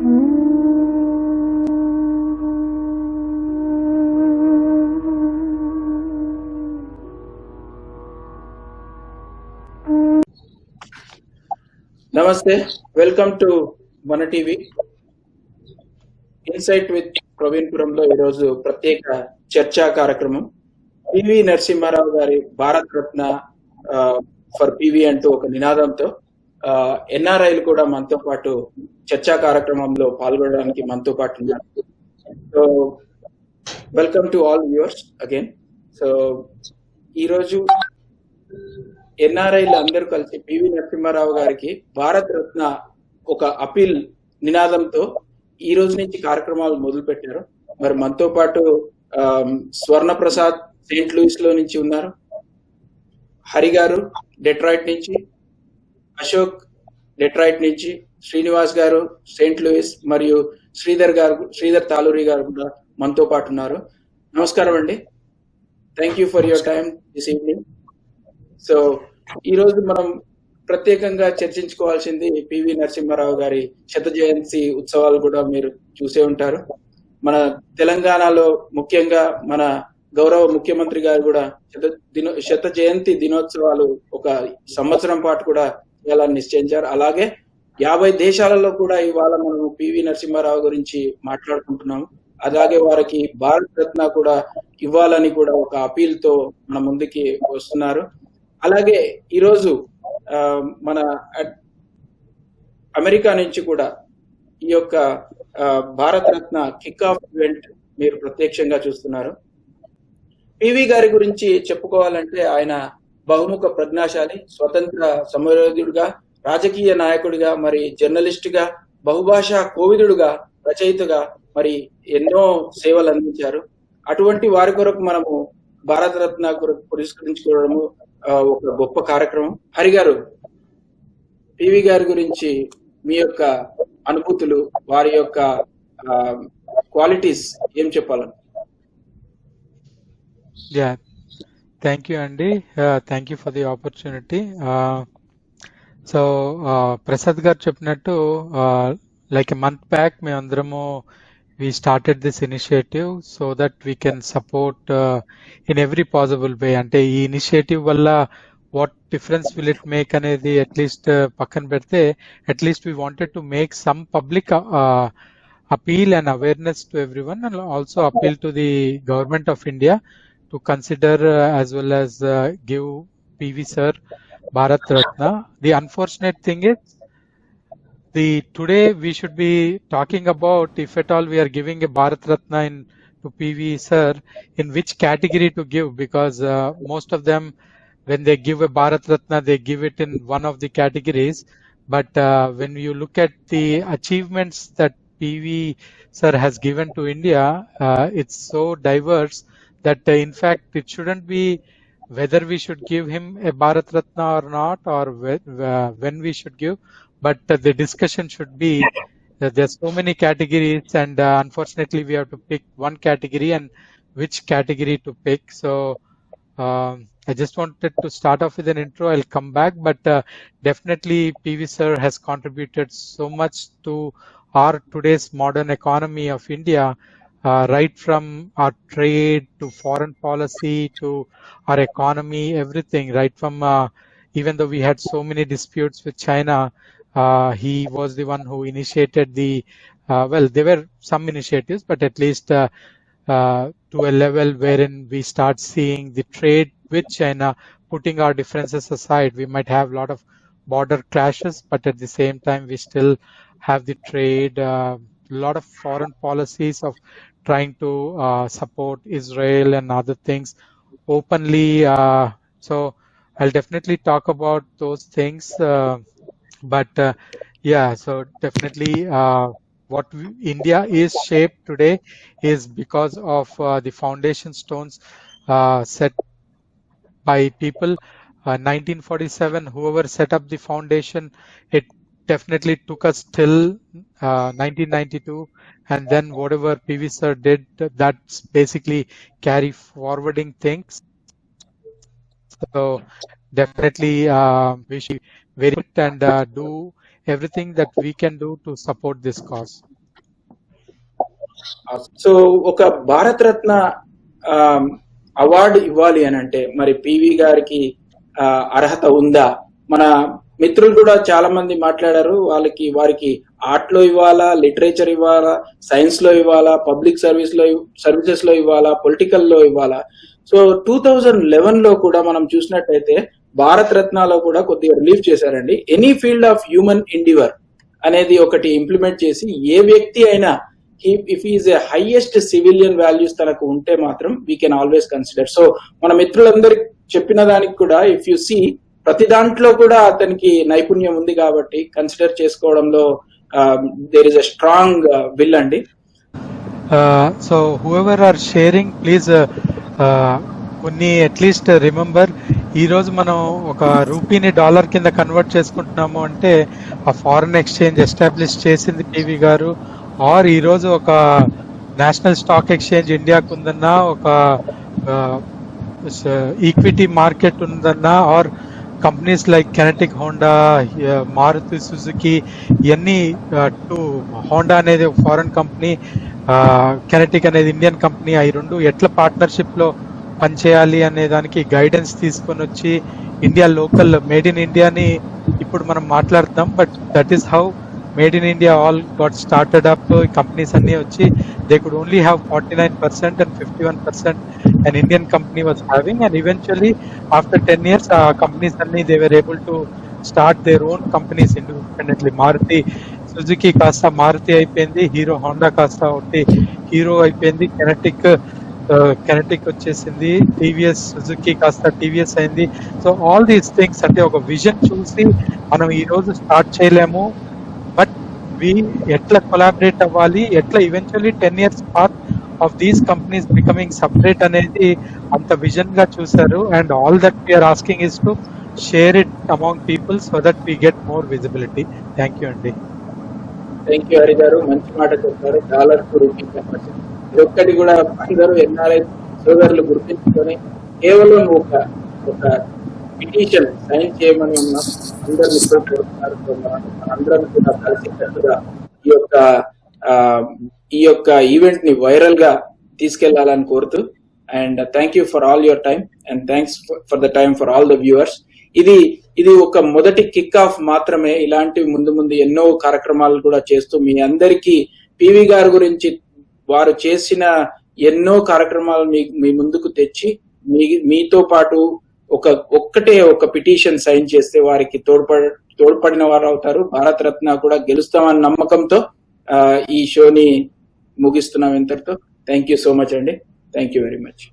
నమస్తే, welcome to మన TV insight with ప్రవీణ్పురంలో ఈరోజు ప్రత్యేక చర్చా కార్యక్రమం. పివి నరసింహారావు గారి భారత్ రత్న ఫర్ పివి అంటూ ఒక నినాదంతో ఎన్ఆర్ఐలు కూడా మనతో పాటు చర్చా కార్యక్రమంలో పాల్గొనడానికి మనతో పాటు ఉన్నారు. So welcome to all viewers again. So ఈరోజు ఎన్ఆర్ఐలు అందరూ కలిసి పివి నరసింహారావు గారికి భారత్ రత్న ఒక అపీల్ నినాదంతో ఈ రోజు నుంచి కార్యక్రమాలు మొదలు పెట్టారు. మరి మనతో పాటు స్వర్ణ ప్రసాద్ సెయింట్ లూయిస్ లో నుంచి ఉన్నారు, హరి గారు డెట్రాయిట్ నుంచి, అశోక్ డెట్రాయిట్ నుంచి, శ్రీనివాస్ గారు సెయింట్ లూయిస్, మరియు శ్రీధర్ తాలూరి గారు కూడా మనతో పాటు ఉన్నారు. నమస్కారం అండి, thank you for your time this evening. So ఈ రోజు మనం ప్రత్యేకంగా చర్చించుకోవాల్సింది పివి నరసింహారావు గారి శత జయంతి ఉత్సవాలు కూడా మీరు చూసే ఉంటారు. మన తెలంగాణలో ముఖ్యంగా మన గౌరవ ముఖ్యమంత్రి గారు కూడా శత జయంతి దినోత్సవాలు ఒక సంవత్సరం పాటు కూడా చేయాలని నిశ్చయించారు. అలాగే 50 దేశాలలో కూడా ఇవాళ మనం పివి నరసింహారావు గురించి మాట్లాడుకుంటున్నాము. అలాగే వారికి భారత్ రత్న కూడా ఇవ్వాలని కూడా ఒక అపీల్ తో మన ముందుకి వస్తున్నారు. అలాగే ఈరోజు మన అమెరికా నుంచి కూడా ఈ యొక్క Bharat Ratna kick of event మీరు ప్రత్యక్షంగా చూస్తున్నారు. పివి గారి గురించి చెప్పుకోవాలంటే ఆయన బహుముఖ ప్రజ్ఞాశాలి, స్వతంత్ర సమరయోధుడిగా, రాజకీయ నాయకుడిగా, మరి జర్నలిస్ట్ గా, బహుభాషా కోవిదుడుగా, రచయితగా మరి ఎన్నో సేవలు అందించారు. అటువంటి వారి కొరకు మనము భారత రత్న కొరకు పురస్కరించుకోవడము ఒక గొప్ప కార్యక్రమం. హరి గారు, పివి గారి గురించి మీ యొక్క అనుభూతులు, వారి యొక్క క్వాలిటీస్ ఏం చెప్పాలని? థ్యాంక్ యూ అండి, thank you for the opportunity. So Prasad గారు చెప్పినట్టు లైక్ ఎ మంత్ బ్యాక్ మేమందరము we started this initiative so that we can support in every possible way. అంటే ఈ ఇనిషియేటివ్ వల్ల what difference will it make అనేది at least పక్కన పెడితే at least we wanted to make some public appeal and awareness to everyone, and also appeal to the government of India to consider as well as give PV sir Bharat Ratna. The unfortunate thing is today we should be talking about, if at all we are giving a Bharat Ratna to PV sir, in which category to give, because most of them, when they give a Bharat Ratna, they give it in one of the categories. But when you look at the achievements that PV sir has given to India, it's so diverse that in fact it shouldn't be whether we should give him a Bharat Ratna or not, or when we should give. But the discussion should be that there's so many categories, and unfortunately we have to pick one category, and which category to pick. So I just wanted to start off with an intro. I'll come back, but definitely PV sir has contributed so much to our today's modern economy of India, right from our trade to foreign policy to our economy, everything, right from even though we had so many disputes with China, he was the one who initiated the well, there were some initiatives, but at least to a level wherein we start seeing the trade with China, putting our differences aside. We might have a lot of border clashes, but at the same time we still have the trade, a lot of foreign policies of trying to support Israel and other things openly. So I'll definitely talk about those things. But yeah, so definitely what India is shaped today is because of the foundation stones set by people. 1947, whoever set up the foundation, it definitely took us till 1992, and then whatever PV sir did, that's basically carry forwarding things. So definitely we should very and do everything that we can do to support this cause. So ఒక Bharat Ratna award ఇవ్వాలి అని అంటే మరి PV గారికి అర్హత ఉందా? మన మిత్రులు కూడా చాలా మంది మాట్లాడారు. వారికి ఆర్ట్ లో ఇవ్వాలా, లిటరేచర్ ఇవ్వాలా, సైన్స్ లో ఇవ్వాలా, పబ్లిక్ సర్వీసెస్ లో ఇవ్వాలా, పొలిటికల్ లో ఇవ్వాలా. సో 2011 లో కూడా మనం చూసినట్టయితే భారత రత్నాలో కూడా కొద్దిగా రిలీఫ్ చేశారండి. Any field of human Endeavour అనేది ఒకటి ఇంప్లిమెంట్ చేసి ఏ వ్యక్తి అయినా if is a highest civilian values తనకు ఉంటే మాత్రం we can always consider. So మన మిత్రులందరికి చెప్పిన దానికి కూడా ఇఫ్ యు సీ ప్రతి దాంట్లో కూడా అతనికి నైపుణ్యం ఉంది కాబట్టి కన్సిడర్ చేసుకోవడంలో there is a strong will అండి. So whoever are sharing please కొన్ని అట్లీస్ట్ రిమెంబర్, ఈ రోజు మనం ఒక రూపీని డాలర్ కింద కన్వర్ట్ చేసుకుంటున్నాము అంటే ఆ ఫారెన్ ఎక్స్చేంజ్ ఎస్టాబ్లిష్ చేసింది పివి గారు. ఆర్ ఈ రోజు ఒక నేషనల్ స్టాక్ ఎక్స్చేంజ్ ఇండియాకు ఉందన్నా, ఒక ఈక్విటీ మార్కెట్ ఉందన్నా, or companies like Kinetic, Honda, Maruti Suzuki, ఇవన్నీ హోండా అనేది ఒక ఫారెన్ కంపెనీ, కెనెటిక్ అనేది ఇండియన్ కంపెనీ. అవి రెండు ఎట్లా పార్ట్నర్షిప్ లో పనిచేయాలి అనే దానికి గైడెన్స్ తీసుకొని వచ్చి ఇండియా లోకల్ మేడ్ ఇన్ ఇండియాని ఇప్పుడు మనం మాట్లాడుతాం. But that is how made in India all got started up. Companies అన్ని వచ్చి they could only have 49% and 51% an Indian company was having, and eventually after 10 years companies anni they were able to start their own companies independently. Maruti Suzuki కాస్త మారుతి అయిపోయింది, hero Honda కాస్త ఒకటి hero అయిపోయింది, kinetic వచ్చేసింది, TVS Suzuki కాస్త TVS అయింది. So all these things అంటే ఒక విజన్ చూసి మనం ఈ రోజు స్టార్ట్ చేయలేము. బట్ ఎట్లా కొలాబరేట్ అవ్వాలి, ఎట్లా eventually 10 years path of these companies becoming separate అనేది అంత విజన్ గా చూసారు. And all that we're asking is to share it among people so that we get more visibility. Thank you అండి. Thank you Hari garu, మంచి మాట చెప్పారు. డాలర్ కు rupee conversion ఇది ఒక్కటి కూడా అందరూ ఎన్ఆర్ఐ సోదరులు గుర్తించుకొని కేవలం ఒక పిటిషన్ సైన్ చేయమని ఉన్నాం. అందరిని కోరుతున్నారు. మనందరం కూడా కలిసికట్టుగా ఈ యొక్క ఈవెంట్ ని వైరల్ గా తీసుకెళ్లాలని కోరుతూ, and thank you for all your time and thanks for the time for all the viewers. ఇది ఒక మొదటి కిక్ ఆఫ్ మాత్రమే. ఇలాంటివి ముందు ఎన్నో కార్యక్రమాలు కూడా చేస్తూ మీ అందరికీ పివి గారి గురించి వారు చేసిన ఎన్నో కార్యక్రమాలు మీ ముందుకు తెచ్చి మీతో పాటు ఒక పిటిషన్ సైన్ చేస్తే వారికి తోడ్పడిన వారు అవుతారు. భారత రత్న కూడా గెలుస్తామన్న నమ్మకంతో ఈ షోని ముగిస్తున్నాం ఇంతటితో. థ్యాంక్ యూ సో మచ్ అండి. Thank you very much.